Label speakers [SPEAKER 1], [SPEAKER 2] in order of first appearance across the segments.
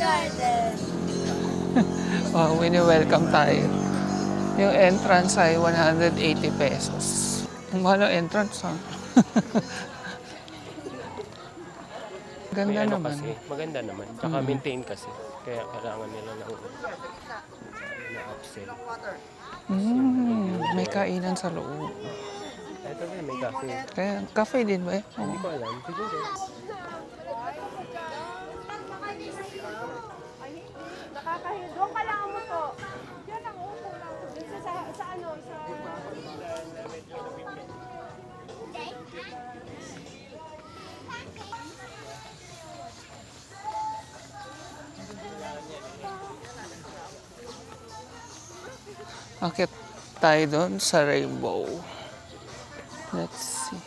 [SPEAKER 1] Garden.
[SPEAKER 2] Oh, wini-welcome tayo. Yung entrance ay 180 pesos. Ang mahal ang entrance, ha?
[SPEAKER 3] May
[SPEAKER 2] Ganda
[SPEAKER 3] ano
[SPEAKER 2] naman.
[SPEAKER 3] kasi, maganda naman. Tsaka maintain kasi. Kaya kailangan nila ng upsell.
[SPEAKER 2] May kainan sa loob.
[SPEAKER 3] Ito rin, may cafe.
[SPEAKER 2] Kaya, cafe din ba eh?
[SPEAKER 3] Hindi ko alam. Siguro.
[SPEAKER 1] Nakakahiya. Doon ka lang mo to. Diyan ang upo lang. Doon sa ano, sa...
[SPEAKER 2] Akit tayo doon sa Rainbow. Let's see.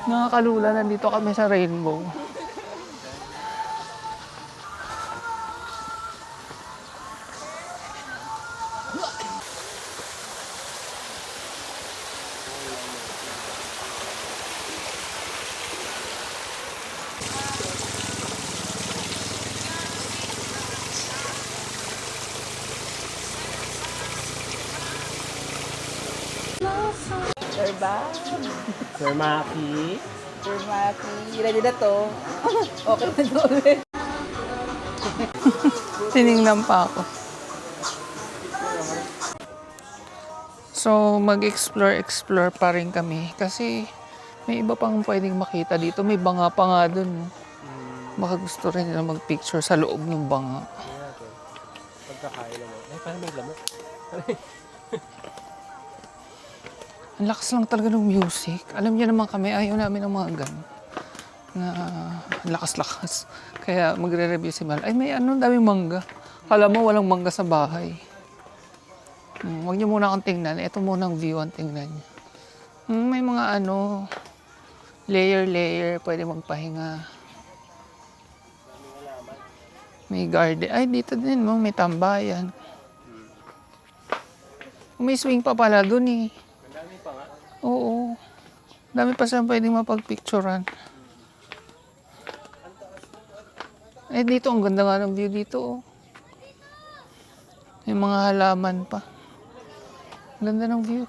[SPEAKER 2] Nakakalula, nandito kami sa Rainbow.
[SPEAKER 4] Sir ba?
[SPEAKER 3] Sir Maki.
[SPEAKER 4] Sir Maki, ready na to? Okay na to ulit.
[SPEAKER 2] Tinignan pa ako. So, mag-explore pa rin kami kasi may iba pang pwedeng makita dito. May banga pa nga dun. Baka gusto rin nila mag-picture sa loob ng banga.
[SPEAKER 3] Pagkakain naman. Ay, parang may lamok.
[SPEAKER 2] Ang lakas lang talaga ng music. Alam niyo naman kami, ayaw namin ng mga ganun. Na lakas-lakas. Kaya magre-review si Mal. Ay, may ano, daming mangga. Kala mo walang mangga sa bahay. Huwag niyo muna akong tingnan. Ito muna ang view ang tingnan niyo. May mga ano, layer. Pwede magpahinga. May garden. Ay, dito din mo. May tambayan. May swing pa pala dun eh.
[SPEAKER 3] Dami pa nga.
[SPEAKER 2] Oo. Dami pa siyang pwedeng mapagpicturan. Eh, dito, ang ganda nga ng view dito, oh. May mga halaman pa. Ang ganda ng view.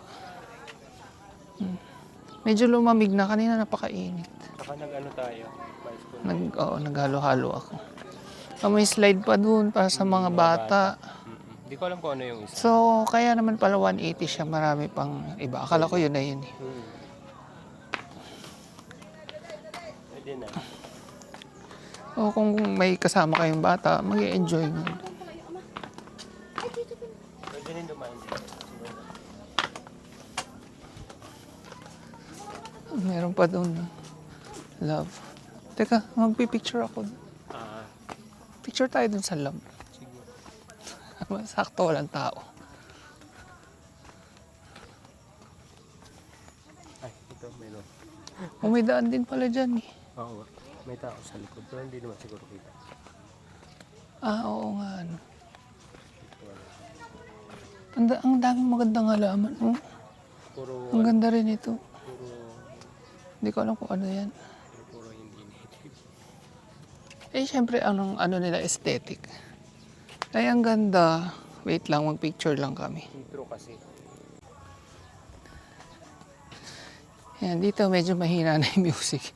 [SPEAKER 2] Medyo lumamig na. Kanina napakainit.
[SPEAKER 3] Saka nag-ano tayo. High school.
[SPEAKER 2] Naghalo-halo ako. May slide pa dun para sa mga bata.
[SPEAKER 3] Hindi ko alam kung ano yung isa.
[SPEAKER 2] So, kaya naman pala 180 siya. Marami pang iba. Akala ko yun na yun eh.
[SPEAKER 3] Pwede na.
[SPEAKER 2] O kung may kasama kayong bata, mag-i-enjoy nga.
[SPEAKER 3] Pwede rin dumaan dito.
[SPEAKER 2] Meron pa doon. Love. Teka, magpipicture ako. Picture tayo dun sa love.
[SPEAKER 3] Sige.
[SPEAKER 2] Sakto, walang tao.
[SPEAKER 3] Ay, ito, mayroon.
[SPEAKER 2] May daan din pala dyan eh.
[SPEAKER 3] Oo. May tao sa likod. Pero hindi naman siguro kita.
[SPEAKER 2] Oo nga. Ano. Ang daming magandang halaman. Oh.
[SPEAKER 3] Puro,
[SPEAKER 2] Ang ganda rin ito.
[SPEAKER 3] puro,
[SPEAKER 2] Hindi ko alam kung ano yan.
[SPEAKER 3] puro hindi native.
[SPEAKER 2] Eh, syempre, ano nila, aesthetic. Ay, ang ganda. Wait lang, mag-picture lang kami.
[SPEAKER 3] Intro kasi.
[SPEAKER 2] Yan, dito medyo mahina na yung music.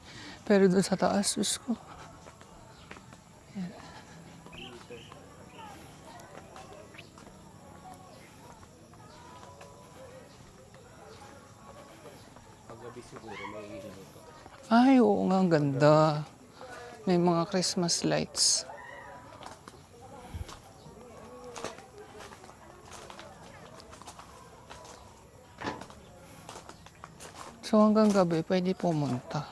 [SPEAKER 2] Pero doon sa taas, Diyos ko. Yan.
[SPEAKER 3] Paggabi siguro may ilaw ito.
[SPEAKER 2] Ay, oo nga, ang ganda. May mga Christmas lights. So hanggang gabi, pwede pumunta.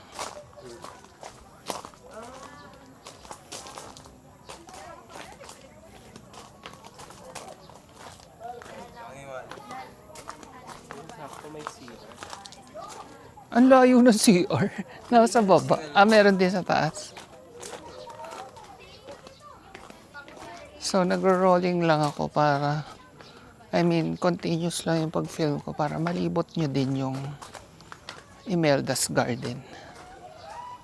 [SPEAKER 3] Sakto may CR.
[SPEAKER 2] Ang layo ng CR. Nasa baba. Meron din sa taas. So, nagro-rolling lang ako para, continuous lang yung pag-film ko para malibot nyo din Imelda's Garden.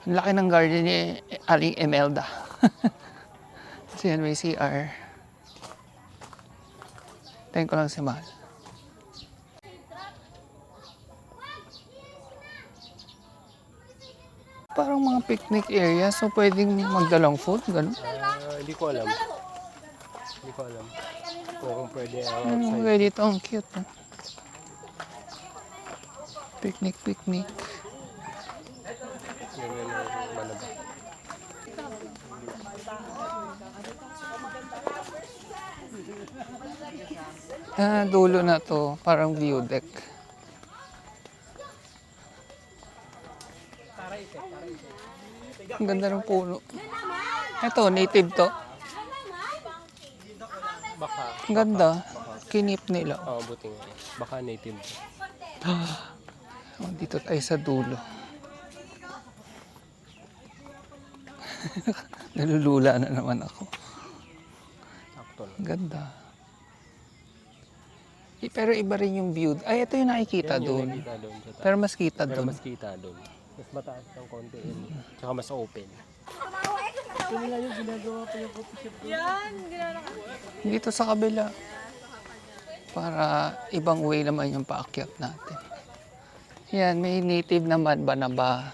[SPEAKER 2] Ang laki ng garden ni Aling Imelda. So yan, may CR. Tayo ko lang si Mahal. Parang mga picnic area, so pwedeng magdalang food, gano'n.
[SPEAKER 3] Hindi ko alam. Hindi ko alam. Kung pwede
[SPEAKER 2] Ano,
[SPEAKER 3] outside.
[SPEAKER 2] okay dito, ang cute. Picnic, picnic.
[SPEAKER 3] Yan yung Manaba.
[SPEAKER 2] Dulo na to, parang view deck. Ang ganda ng puno. Ito, native to.
[SPEAKER 3] Baka.
[SPEAKER 2] Ang ganda. Kinip nila.
[SPEAKER 3] Oo, buti nga. Baka native.
[SPEAKER 2] Oh, dito tayo sa dulo. Nalulula na naman ako.
[SPEAKER 3] Sakto lang.
[SPEAKER 2] Ang ganda. Pero iba rin yung view. Ay, ito yung nakikita
[SPEAKER 3] Yan yung
[SPEAKER 2] doon.
[SPEAKER 3] nakita doon sa taas.
[SPEAKER 2] Pero mas kita
[SPEAKER 3] Pero
[SPEAKER 2] doon.
[SPEAKER 3] mas kita doon. Mas mataas ng konti yun. Tsaka mas open.
[SPEAKER 2] Dito sa kabila. Para ibang way naman yung paakyat natin. Yan, may native naman, banaba.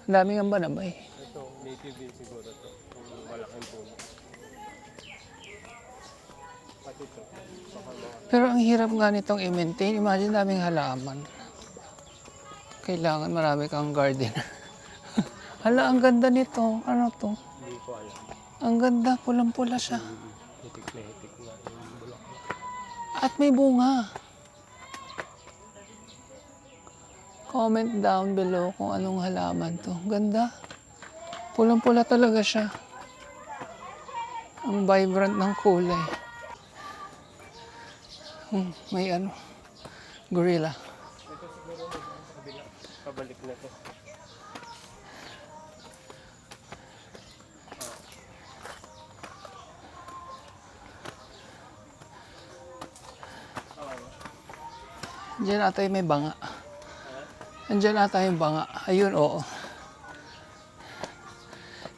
[SPEAKER 2] Ang daming ang banaba eh.
[SPEAKER 3] Ito, native din siguro to. Kung malaking puno. Pati ito. Baka mga
[SPEAKER 2] Pero ang hirap nga nitong i-maintain. Imagine daming halaman. Kailangan marami kang garden. Hala, ang ganda nito. Ano to?
[SPEAKER 3] hindi ko alam.
[SPEAKER 2] Ang ganda, pulang-pula siya.
[SPEAKER 3] Hitik na hitik nga yung bulak.
[SPEAKER 2] At may bunga. Comment down below kung anong halaman to. Ganda. Pulang-pula talaga siya. Ang vibrant ng kulay. May ano, gorilla.
[SPEAKER 3] Ito siguro sa kabila. Pabalik na to.
[SPEAKER 2] Diyan ata yung may banga. Andiyan ata yung banga. Ayun, oo.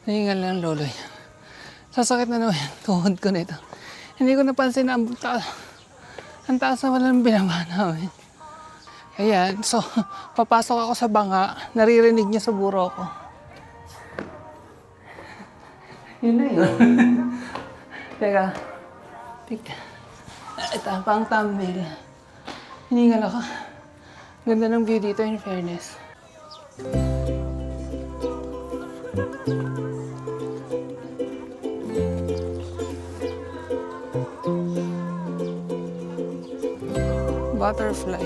[SPEAKER 2] Nahingal na ang lolo yan. Sasakit na naman yung tuhod ko nito. Hindi ko napansin na ang taas na walang binaba namin. Ayan, so papasok ako sa banga. Naririnig niya sa buro ko. Yun na yun. Teka. Ito, pang thumbnail. Hiningal ako. Ganda ng view dito, in fairness. Butterfly.